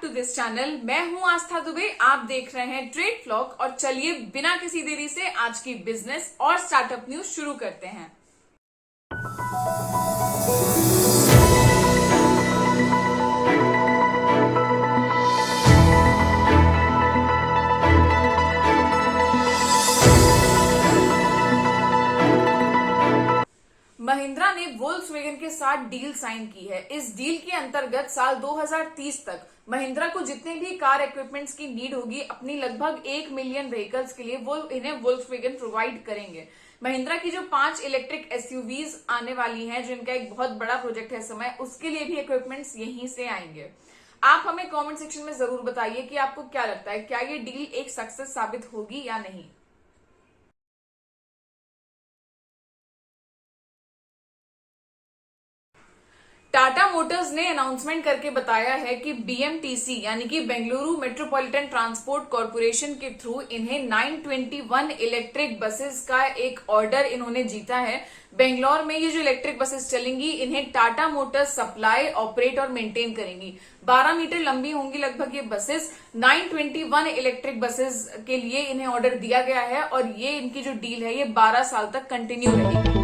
To this channel. मैं हूं आस्था दुबे, आप देख रहे हैं ट्रेड फ्लॉग। और चलिए बिना किसी देरी से आज की बिजनेस और स्टार्टअप न्यूज शुरू करते हैं। महिंद्रा ने वोल्क्सवैगन के साथ डील साइन की है। इस डील के अंतर्गत साल 2030 तक महिंद्रा को जितने भी कार इक्विपमेंट्स की नीड होगी, अपनी लगभग 1 मिलियन व्हीकल्स के लिए वो इन्हें वोल्क्सवैगन प्रोवाइड करेंगे। महिंद्रा की जो 5 इलेक्ट्रिक एसयूवीज आने वाली हैं, जो इनका एक बहुत बड़ा प्रोजेक्ट है समय, उसके लिए भी इक्विपमेंट्स यहीं से आएंगे। आप हमें कमेंट सेक्शन में जरूर बताइए कि आपको क्या लगता है, क्या ये डील एक सक्सेस साबित होगी या नहीं। टाटा मोटर्स ने अनाउंसमेंट करके बताया है कि बीएमटीसी यानी कि बेंगलुरु मेट्रोपॉलिटन ट्रांसपोर्ट कॉरपोरेशन के थ्रू इन्हें 921 इलेक्ट्रिक बसेस का एक ऑर्डर इन्होंने जीता है। बेंगलोर में ये जो इलेक्ट्रिक बसेस चलेंगी, इन्हें टाटा मोटर्स सप्लाई, ऑपरेट और मेंटेन करेंगी। 12 मीटर लंबी होंगी लगभग ये बसेस। 921 इलेक्ट्रिक बसेस के लिए इन्हें ऑर्डर दिया गया है और ये इनकी जो डील है ये 12 साल तक कंटिन्यू रहेगी।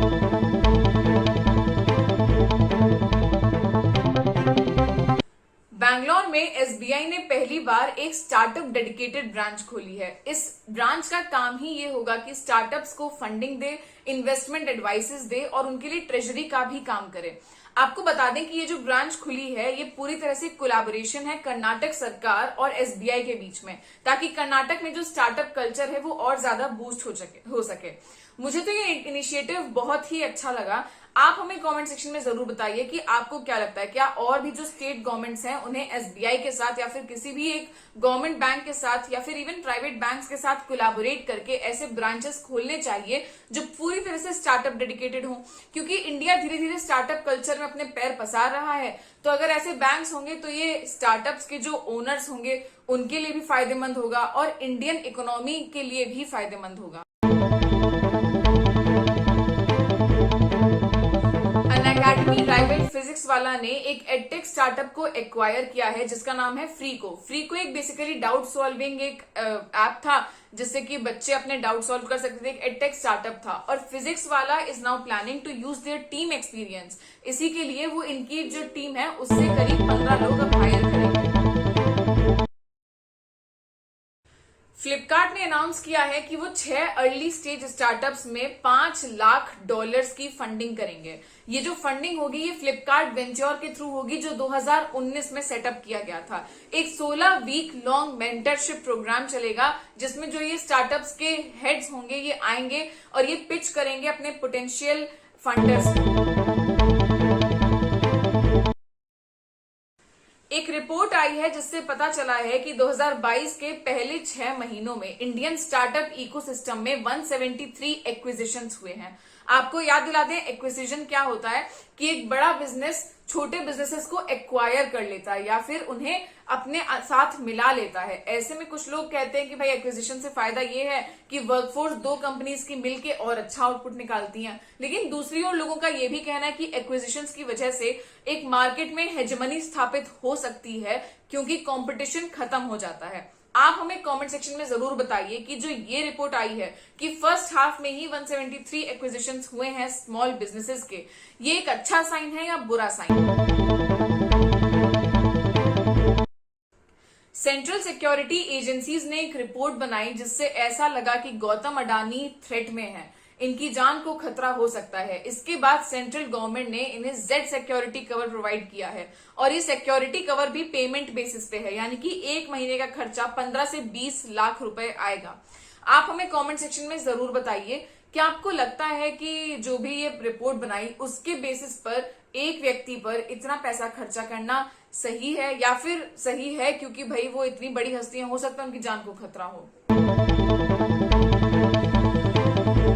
बैंगलोर में एसबीआई ने पहली बार एक स्टार्टअप डेडिकेटेड ब्रांच खोली है। इस ब्रांच का काम ही ये होगा कि स्टार्टअप्स को फंडिंग दे, इन्वेस्टमेंट एडवाइसेस दे और उनके लिए ट्रेजरी का भी काम करे। आपको बता दें कि ये जो ब्रांच खुली है, ये पूरी तरह से कोलैबोरेशन है कर्नाटक सरकार और एसबीआई के बीच में, ताकि कर्नाटक में जो स्टार्टअप कल्चर है वो और ज्यादा बूस्ट हो सके। मुझे तो ये इनिशिएटिव बहुत ही अच्छा लगा। आप हमें कमेंट सेक्शन में जरूर बताइए कि आपको क्या लगता है, क्या और भी जो स्टेट गवर्नमेंट्स हैं उन्हें एसबीआई के साथ या फिर किसी भी एक गवर्नमेंट बैंक के साथ या फिर इवन प्राइवेट बैंक्स के साथ कोलैबोरेट करके ऐसे ब्रांचेस खोलने चाहिए जो पूरी तरह से स्टार्टअप डेडिकेटेड हो। क्योंकि इंडिया धीरे धीरे स्टार्टअप कल्चर में अपने पैर पसार रहा है, तो अगर ऐसे बैंक्स होंगे तो ये स्टार्टअप्स के जो ओनर्स होंगे उनके लिए भी फायदेमंद होगा और इंडियन इकोनॉमी के लिए भी फायदेमंद होगा। अनअकैडमी राइवल फिजिक्स वाला ने एक एडटेक स्टार्टअप को एक्वायर किया है जिसका नाम है फ्रीको। फ्रीको एक बेसिकली डाउट सॉल्विंग एक ऐप था जिससे कि बच्चे अपने डाउट सॉल्व कर सकते थे। एक एडटेक स्टार्टअप था और फिजिक्स वाला is now planning to use their team experience. इसी के लिए वो इनकी जो टीम है उससे करीब 15 लोग अब हायर करेंगे। फ्लिपकार्ट ने अनाउंस किया है कि वो 6 अर्ली स्टेज स्टार्टअप्स में $5 लाख की फंडिंग करेंगे। ये जो फंडिंग होगी ये फ्लिपकार्ट वेंचर के थ्रू होगी, जो 2019 में सेटअप किया गया था। एक 16 वीक लॉन्ग मेंटरशिप प्रोग्राम चलेगा जिसमें जो ये स्टार्टअप्स के हेड्स होंगे ये आएंगे और ये पिच करेंगे अपने पोटेंशियल फंडर्स को। एक रिपोर्ट आई है जिससे पता चला है कि 2022 के पहले 6 महीनों में इंडियन स्टार्टअप इकोसिस्टम में 173 एक्विजिशंस हुए हैं। आपको याद दिला दें, एक्विजिशन क्या होता है कि एक बड़ा बिजनेस छोटे बिजनेसेस को एक्वायर कर लेता है या फिर उन्हें अपने साथ मिला लेता है। ऐसे में कुछ लोग कहते हैं कि भाई एक्विजिशन से फायदा ये है कि वर्कफोर्स 2 कंपनीज की मिलके और अच्छा आउटपुट निकालती हैं। लेकिन दूसरी ओर लोगों का ये भी कहना है कि एक्विजिशंस की वजह से एक मार्केट में हेजेमनी स्थापित हो सकती है क्योंकि कंपटीशन खत्म हो जाता है। आप हमें कमेंट सेक्शन में जरूर बताइए कि जो ये रिपोर्ट आई है कि फर्स्ट हाफ में ही 173 एक्विजिशंस हुए हैं स्मॉल बिजनेसेस के, ये एक अच्छा साइन है या बुरा साइन। सेंट्रल सिक्योरिटी एजेंसीज ने एक रिपोर्ट बनाई जिससे ऐसा लगा कि गौतम अडानी थ्रेट में है, इनकी जान को खतरा हो सकता है। इसके बाद सेंट्रल गवर्नमेंट ने इन्हें जेड सिक्योरिटी कवर प्रोवाइड किया है और ये सिक्योरिटी कवर भी पेमेंट बेसिस पे है, यानी कि 1 महीने का खर्चा 15 से 20 लाख रुपए आएगा। आप हमें कमेंट सेक्शन में जरूर बताइए, क्या आपको लगता है कि जो भी ये रिपोर्ट बनाई उसके बेसिस पर एक व्यक्ति पर इतना पैसा खर्चा करना सही है या फिर सही है क्योंकि भाई वो इतनी बड़ी हस्तियां, हो सकता है उनकी जान को खतरा हो।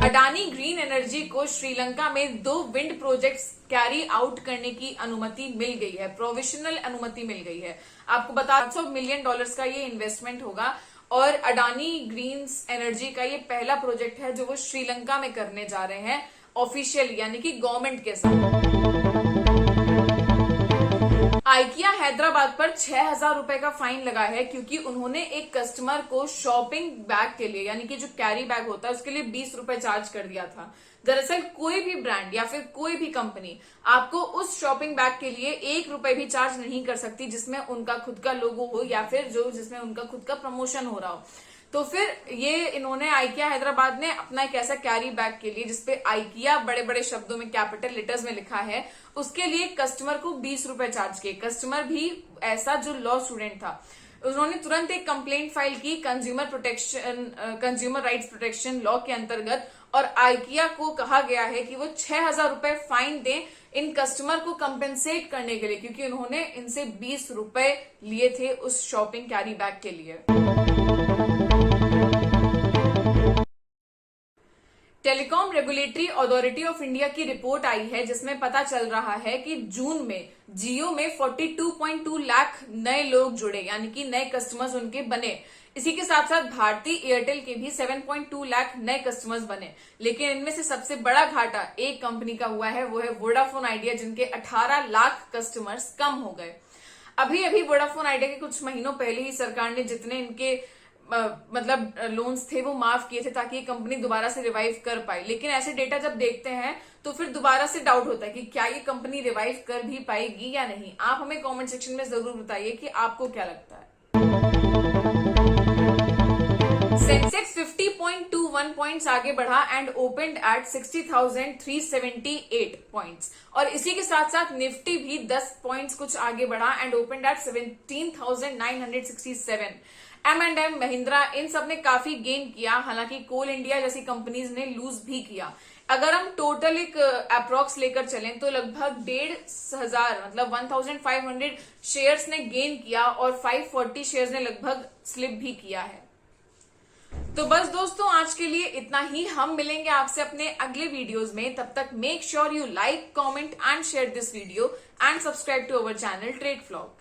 अडानी ग्रीन एनर्जी को श्रीलंका में 2 विंड प्रोजेक्ट्स कैरी आउट करने की अनुमति मिल गई है, प्रोविजनल अनुमति मिल गई है। आपको बता $500 मिलियन का ये इन्वेस्टमेंट होगा और अडानी ग्रीन एनर्जी का ये पहला प्रोजेक्ट है जो वो श्रीलंका में करने जा रहे हैं ऑफिशियल यानी कि गवर्नमेंट के साथ। आइकिया हैदराबाद पर 6,000 रुपए का फाइन लगा है क्योंकि उन्होंने एक कस्टमर को शॉपिंग बैग के लिए, यानी कि जो कैरी बैग होता है उसके लिए 20 रुपए चार्ज कर दिया था। दरअसल कोई भी ब्रांड या फिर कोई भी कंपनी आपको उस शॉपिंग बैग के लिए 1 रुपए भी चार्ज नहीं कर सकती जिसमें उनका खुद का लोगो हो या फिर जिसमें उनका खुद का प्रमोशन हो रहा हो। तो फिर ये इन्होंने आइकिया हैदराबाद ने अपना एक ऐसा कैरी बैग के लिए जिसपे आइकिया बड़े बड़े शब्दों में कैपिटल लेटर्स में लिखा है, उसके लिए कस्टमर को 20 रुपए चार्ज किए। कस्टमर भी ऐसा जो लॉ स्टूडेंट था, उन्होंने तुरंत एक कंप्लेंट फाइल की कंज्यूमर राइट्स प्रोटेक्शन लॉ के अंतर्गत, और आइकिया को कहा गया है कि वो 6,000 रुपए फाइन दें इन कस्टमर को कंपेंसेट करने के लिए, क्योंकि उन्होंने इनसे 20 रुपए लिए थे उस शॉपिंग कैरी बैग के लिए। Telecom regulatory authority of India की रिपोर्ट आई है जिसमें पता चल रहा है कि जून में जियो में 42.2 लाख नए लोग जुड़े, यानी कि नए कस्टमर्स उनके बने। इसी के साथ साथ भारती एयरटेल के भी 7.2 लाख नए कस्टमर्स बने। लेकिन इनमें से सबसे बड़ा घाटा एक कंपनी का हुआ है, वो है वोडाफोन आइडिया, जिनके 18 लाख कस्टमर्स कम हो गए। अभी अभी वोडाफोन आइडिया के कुछ महीनों पहले ही सरकार ने जितने इनके मतलब लोन्स थे वो माफ किए थे ताकि ये कंपनी दोबारा से रिवाइव कर पाए। लेकिन ऐसे डेटा जब देखते हैं तो फिर दोबारा से डाउट होता है कि क्या ये कंपनी रिवाइव कर भी पाएगी या नहीं। आप हमें कमेंट सेक्शन में जरूर बताइए कि आपको क्या लगता है। सेंसेक्स 50.21 पॉइंट्स आगे बढ़ा एंड ओपनड एट 60,378 पॉइंट्स, और इसी के साथ साथ निफ्टी भी 10 पॉइंट्स कुछ आगे बढ़ा and opened at 17,967। M&M, Mahindra, इन सब ने काफी गेन किया, हालांकि कोल इंडिया जैसी कंपनीज ने लूज भी किया। अगर हम टोटल एक अप्रॉक्स लेकर चलें तो लगभग 1,500 मतलब 1,500 शेयर्स ने गेन किया और 540 शेयर्स ने लगभग स्लिप भी किया है। तो बस दोस्तों, आज के लिए इतना ही। हम मिलेंगे आपसे अपने अगले वीडियोस में। तब तक make sure you like, comment and share this video and subscribe to our channel trade flog.